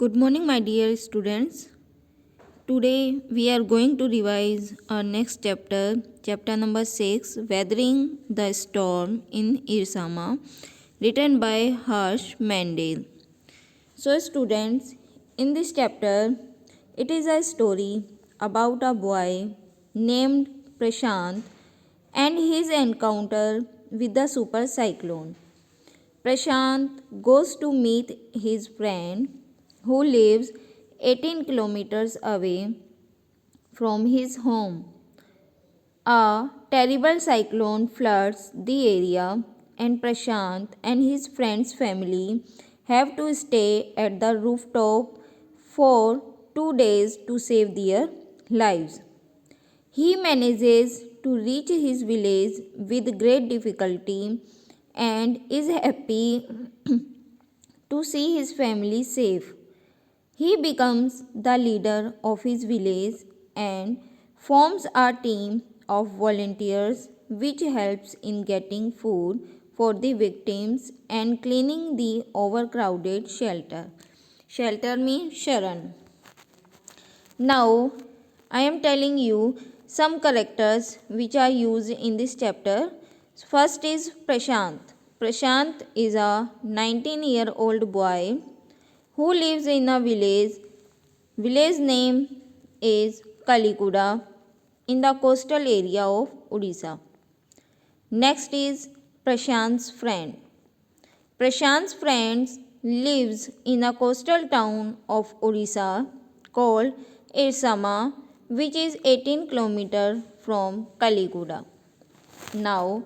Good morning, my dear students. Today we are going to revise our next chapter, chapter number 6, Weathering the Storm in Irsama, written by Harsh Mandel. So, students, in this chapter, it is a story about a boy named Prashant and his encounter with the super cyclone. Prashant goes to meet his friend who lives 18 kilometers away from his home. A terrible cyclone floods the area, and Prashant and his friend's family have to stay at the rooftop for 2 days to save their lives. He manages to reach his village with great difficulty and is happy to see his family safe. He becomes the leader of his village and forms a team of volunteers which helps in getting food for the victims and cleaning the overcrowded shelter. Shelter means Sharan. Now, I am telling you some characters which are used in this chapter. First is Prashant. Prashant is a 19-year-old boy who lives in a village. Village name is Kalikuda in the coastal area of Odisha. Next is Prashant's friend. Prashant's friend lives in a coastal town of Odisha called Irsama, which is 18 km from Kalikuda. Now,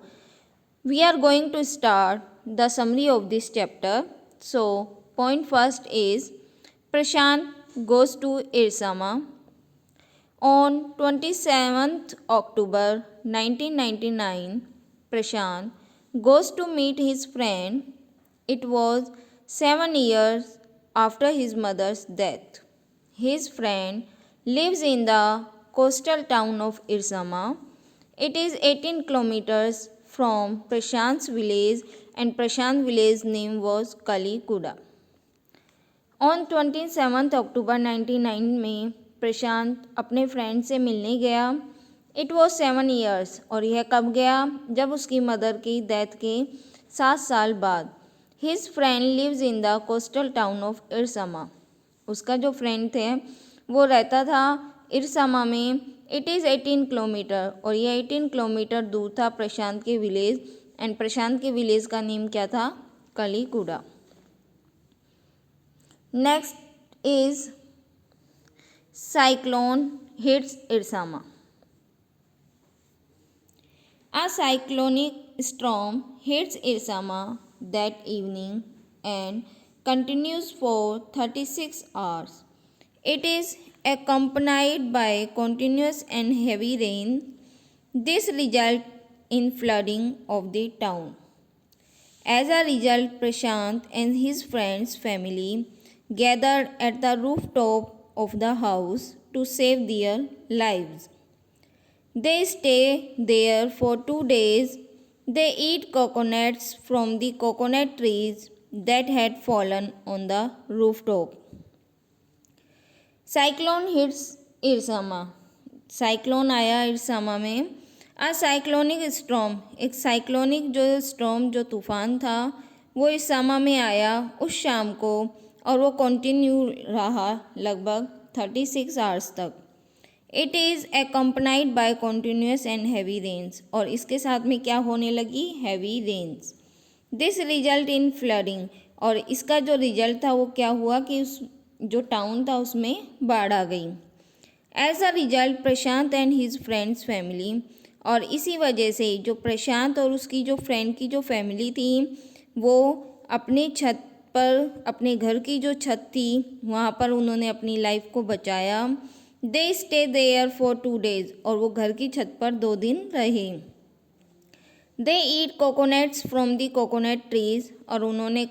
we are going to start the summary of this chapter. So, point first is Prashant goes to Irsama. On 27th October 1999, Prashant goes to meet his friend. It was 7 years after his mother's death. His friend lives in the coastal town of Irsama. It is 18 kilometers from Prashant's village, and Prashant's village name was Kalikuda. On 27 अक्टूबर 1999 में प्रशांत अपने friend से मिलने गया. It was 7 years और यह कब गया? जब उसकी मदर की डेथ के 7 साल बाद. His friend lives in the coastal town of Ersama. उसका जो फ्रेंड थे वो रहता था इरसमा में. इट इज़ 18 किलोमीटर और यह 18 किलोमीटर दूर था प्रशांत के विलेज, एंड प्रशांत के विलेज का नेम क्या था? कलीकुड़ा. Next is cyclone hits Irsama. A cyclonic storm hits Irsama that evening and continues for 36 hours. It is accompanied by continuous and heavy rain. This results in flooding of the town. As a result, Prashant and his friends' family gathered at the rooftop of the house to save their lives. They stay there for 2 days. They eat coconuts from the coconut trees that had fallen on the rooftop. Cyclone hits Irsama. Cyclone आया इरसामा में. आ cyclonic storm, एक cyclonic जो storm जो तूफ़ान था वो इरसामा में आया उस शाम को, और वो कंटिन्यू रहा लगभग 36 आवर्स तक. It is accompanied by continuous and heavy rains, और इसके साथ में क्या होने लगी? Heavy rains. This result in flooding, और इसका जो रिजल्ट था वो क्या हुआ कि उस जो टाउन था उसमें बाढ़ आ गई. As a result Prashant and his friends family, और इसी वजह से जो प्रशांत और उसकी जो फ्रेंड की जो फैमिली थी वो अपनी छत पर, अपने घर की जो छत थी वहाँ पर उन्होंने अपनी लाइफ को बचाया. They stay there for 2 days, और वो घर की छत पर 2 दिन रहे. They eat coconuts from the coconut trees, और उन्होंने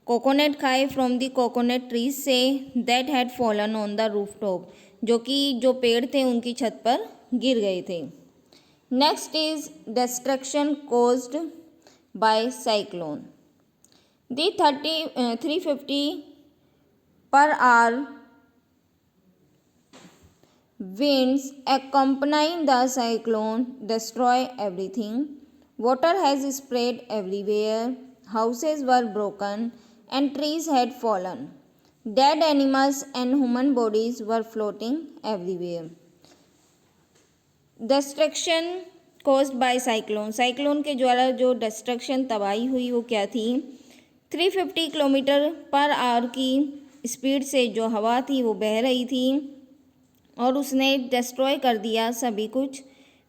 कोकोनट खाए फ्रॉम दी कोकोनट ट्रीज से that had fallen on the rooftop, जो कि जो पेड़ थे उनकी छत पर गिर गए थे. Next is destruction caused by cyclone. The 350 per hour winds accompanying the cyclone destroy everything. Water has spread everywhere, houses were broken, and trees had fallen. Dead animals and human bodies were floating everywhere. Destruction caused by cyclone, cyclone के द्वारा जो destruction तबाही हुई वो क्या थी? 350 kilometre per hour की speed से जो हवा थी वो बह रही थी और उसने डिस्ट्रॉय कर दिया सभी कुछ.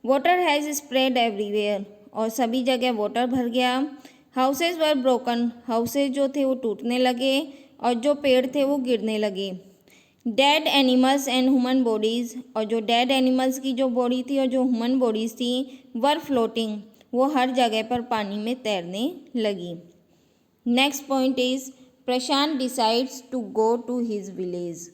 वाटर हैज़ स्प्रेड एवरीवेयर, और सभी जगह वाटर भर गया. हाउसेज वर ब्रोकन, हाउसेज जो थे वो टूटने लगे और जो पेड़ थे वो गिरने लगे. Dead animals and human bodies, और जो डेड एनिमल्स की जो बॉडी थी और जो ह्यूमन बॉडीज़ थी वर फ्लोटिंग, वो हर जगह पर पानी में तैरने लगी. Next point is Prashant decides to go to his village.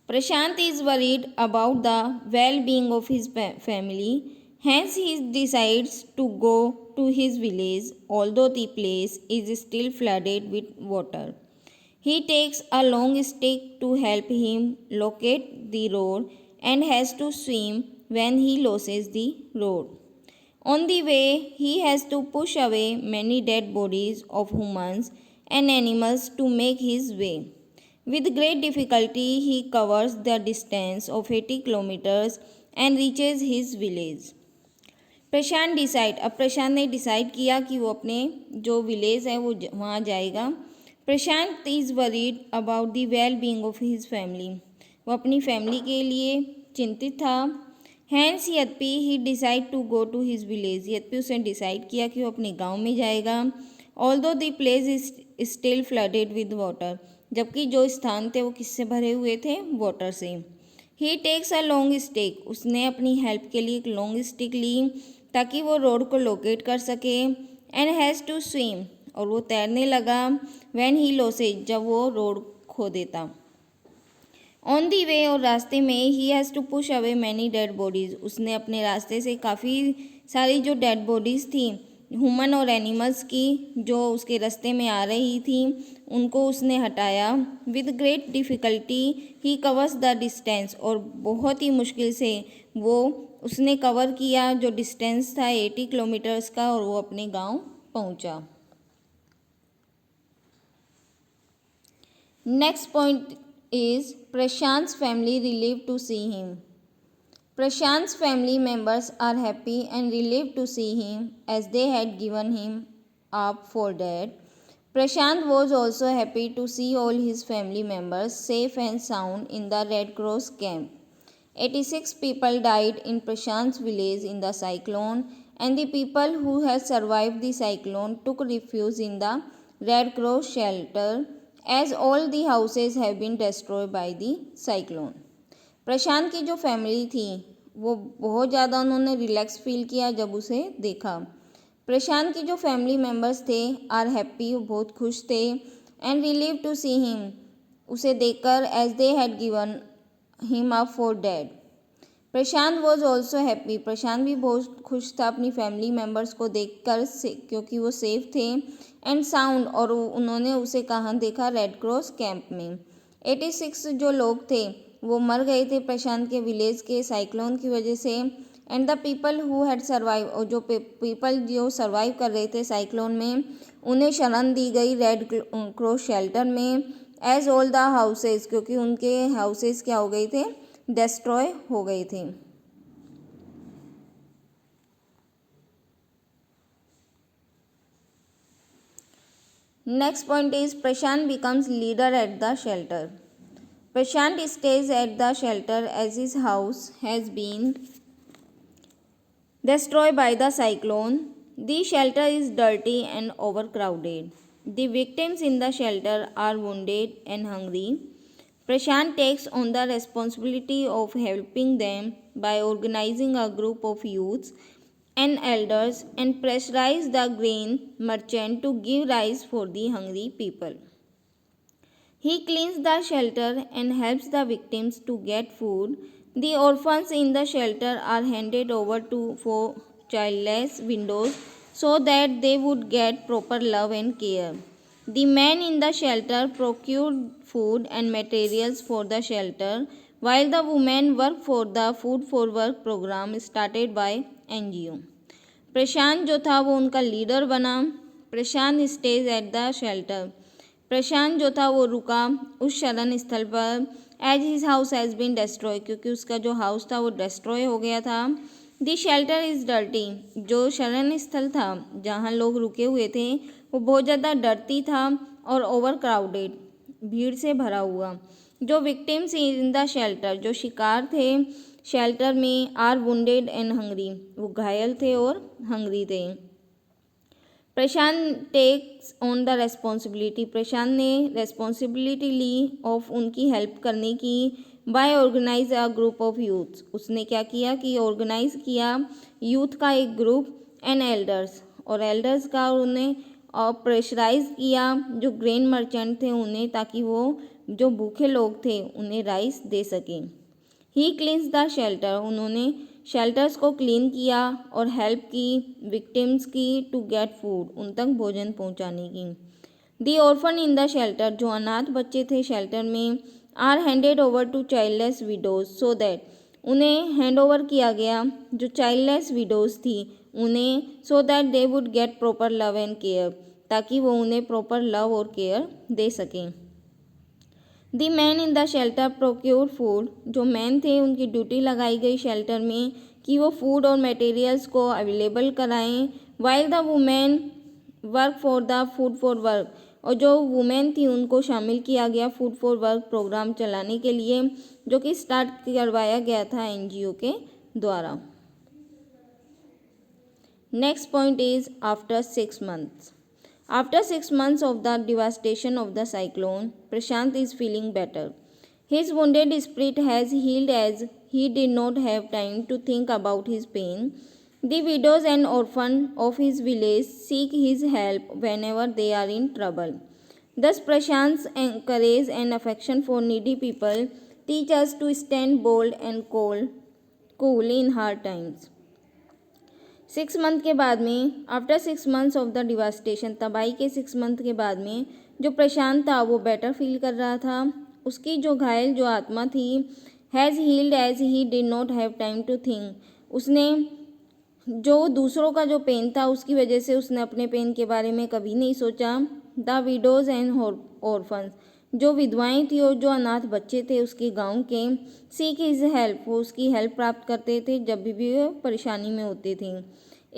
Prashant is worried about the well-being of his family, hence he decides to go to his village although the place is still flooded with water. He takes a long stick to help him locate the road and has to swim when he loses the road. On the way, he has to push away many dead bodies of humans and animals to make his way. With great difficulty, he covers the distance of 80 kilometers and reaches his village. Prashant decide, अब प्रशांत ने decide किया कि वो अपने जो village है वो वहाँ जाएगा. Prashant is worried about the well being of his family, वो अपनी फैमिली के लिए चिंतित था. हैंस यद्यपि he decide to go to his village, यद्यपि उसने डिसाइड किया कि वो अपने गाँव में जाएगा. Although the place is still flooded with water, जबकि जो स्थान थे वो किससे भरे हुए थे? वाटर से. ही टेक्स अ लॉन्ग स्टिक, उसने अपनी हेल्प के लिए एक लॉन्ग स्टिक ली ताकि वो रोड को लोकेट कर सके. एंड हैज़ टू स्विम, और वो तैरने लगा. व्हेन ही लॉसेज, जब वो रोड खो देता. ऑन दी वे, और रास्ते में ही has to push away many dead bodies, उसने अपने रास्ते से काफ़ी सारी जो डेड बॉडीज़ थी ह्यूमन और एनिमल्स की जो उसके रास्ते में आ रही थी उनको उसने हटाया. With great difficulty he covers the distance, और बहुत ही मुश्किल से वो उसने कवर किया जो डिस्टेंस था 80 किलोमीटर्स का, और वो अपने गांव पहुंचा. Next point is Prashant's family relieved to see him. Prashant's family members are happy and relieved to see him as they had given him up for dead. Prashant was also happy to see all his family members safe and sound in the Red Cross camp. 86 people died in Prashant's village in the cyclone, and the people who had survived the cyclone took refuge in the Red Cross shelter as all the houses have been destroyed by the cyclone. प्रशांत की जो family थी वो बहुत ज़्यादा उन्होंने relax feel किया जब उसे देखा. प्रशांत की जो फैमिली मेम्बर्स थे आर हैप्पी, वो बहुत खुश थे. And relieved to see him, उसे देखकर as they had given him up for dead. Prashant was also happy, Prashant भी बहुत खुश था अपनी फैमिली मेम्बर्स को देखकर क्योंकि वो सेफ थे. एंड साउंड, और उन्होंने उसे कहाँ देखा? रेड क्रॉस कैंप में. 86 जो लोग थे वो मर गए थे प्रशांत के विलेज के साइक्लोन की वजह से. And the people who had survive, और जो पीपल जो सर्वाइव कर रहे थे साइक्लोन में उन्हें शरण दी गई रेड क्रॉस शेल्टर में. एज ऑल द हाउसेज, क्योंकि उनके हाउसेज क्या हो गए थे? डिस्ट्रॉय हो गए थे. Next point is Prashant becomes leader at the shelter. Prashant stays at the shelter as his house has been destroyed by the cyclone. The shelter is dirty and overcrowded. The victims in the shelter are wounded and hungry. Prashant takes on the responsibility of helping them by organizing a group of youths and elders and pressurize the grain merchant to give rice for the hungry people. He cleans the shelter and helps the victims to get food. The orphans in the shelter are handed over to for childless widows so that they would get proper love and care. The men in the shelter procured food and materials for the shelter, while the women worked for the Food for Work program started by NGO. Prashant जो था वो उनका leader बना. Prashant stays at the shelter. Prashant जो था वो रुका उस शरण स्थल पर. As his house has been destroy, क्योंकि उसका जो हाउस था वो डिस्ट्रॉय हो गया था. दी शेल्टर इज़ डर्टी, जो शरण स्थल था जहाँ लोग रुके हुए थे वो बहुत ज़्यादा डर्टी था और ओवर क्राउडेड, भीड़ से भरा हुआ. जो विक्टिम्स इन द शेल्टर, जो शिकार थे शेल्टर में, आर वुंडेड एंड हंग्री, वो घायल थे और हंग्री थे. Prashant takes on the responsibility, Prashant ने रेस्पॉन्सिबिलिटी ली ऑफ उनकी हेल्प करने की. By organise a group of youth, उसने क्या किया कि ऑर्गेनाइज किया यूथ का एक ग्रुप एंड एल्डर्स, और एल्डर्स का उन्हें और प्रेशराइज किया जो ग्रेन मर्चेंट थे उन्हें, ताकि वो जो भूखे लोग थे उन्हें राइस दे सकें. ही क्लीन्स द शेल्टर, उन्होंने शेल्टर्स को क्लीन किया और हेल्प की विक्टिम्स की टू गेट फूड, उन तक भोजन पहुंचाने की. The orphan in the shelter, जो अनाथ बच्चे थे शेल्टर में, are handed over to childless widows, so that, उन्हें हैंड ओवर किया गया जो चाइल्डलेस विडोज थी उन्हें, so that they would get proper love and care, ताकि वो उन्हें प्रॉपर लव और केयर दे सकें. The man in the shelter procure food, जो मैन थे उनकी ड्यूटी लगाई गई शेल्टर में कि वो फूड और मटेरियल्स को अवेलेबल कराएं. While the women work for the food for work, और जो वुमेन थी उनको शामिल किया गया फूड फॉर वर्क प्रोग्राम चलाने के लिए, जो कि स्टार्ट करवाया गया था एनजीओ के द्वारा. Next point is after 6 months. After 6 months of the devastation of the cyclone, Prashant is feeling better. His wounded spirit has healed as he did not have time to think about his pain. The widows and orphans of his village seek his help whenever they are in trouble. Thus, Prashant's courage and affection for needy people teach us to stand bold and cool in hard times. 6 month के बाद में, after 6 months of the devastation, तबाही के 6 month के बाद में जो प्रशांत था वो बेटर फील कर रहा था. उसकी जो घायल जो आत्मा थी, has healed as he did not have time to think, उसने जो दूसरों का जो पेन था उसकी वजह से उसने अपने पेन के बारे में कभी नहीं सोचा. द विडोज एंड ऑर्फन्स, जो विधवाएं थी और जो अनाथ बच्चे थे उसके गांव के, सीक हिज हेल्प, वो उसकी हेल्प प्राप्त करते थे जब भी वो परेशानी में होते थे.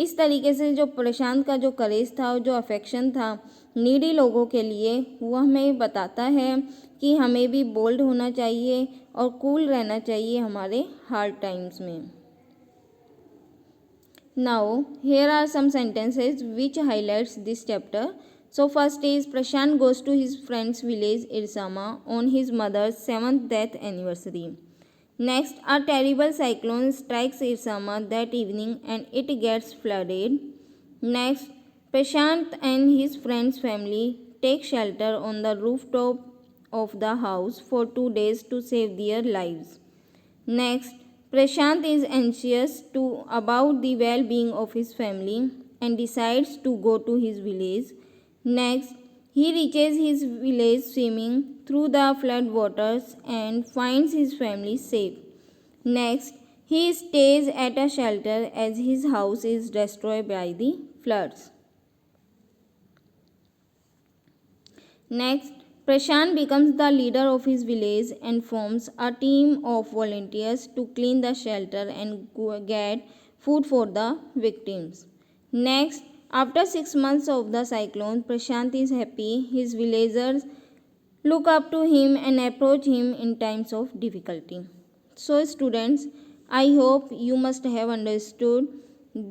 इस तरीके से जो प्रशांत का जो करेज था और जो अफेक्शन था नीडी लोगों के लिए, वो हमें बताता है कि हमें भी बोल्ड होना चाहिए और कूल रहना चाहिए हमारे हार्ड टाइम्स में. Now here are some sentences which highlights this chapter. So first is Prashant goes to his friend's village Irsama on his mother's 7th death anniversary. Next, a terrible cyclone strikes Irsama that evening and it gets flooded. Next, Prashant and his friend's family take shelter on the rooftop of the house for 2 days to save their lives. Next, Prashant is anxious about the well-being of his family and decides to go to his village. Next, he reaches his village swimming through the flood waters and finds his family safe. Next, he stays at a shelter as his house is destroyed by the floods. Next, Prashant becomes the leader of his village and forms a team of volunteers to clean the shelter and get food for the victims. Next, after 6 months of the cyclone, Prashant is happy. His villagers look up to him and approach him in times of difficulty. So students, I hope you must have understood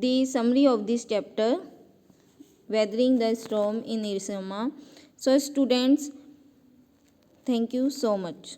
the summary of this chapter, Weathering the Storm in Irsama. So students, thank you so much.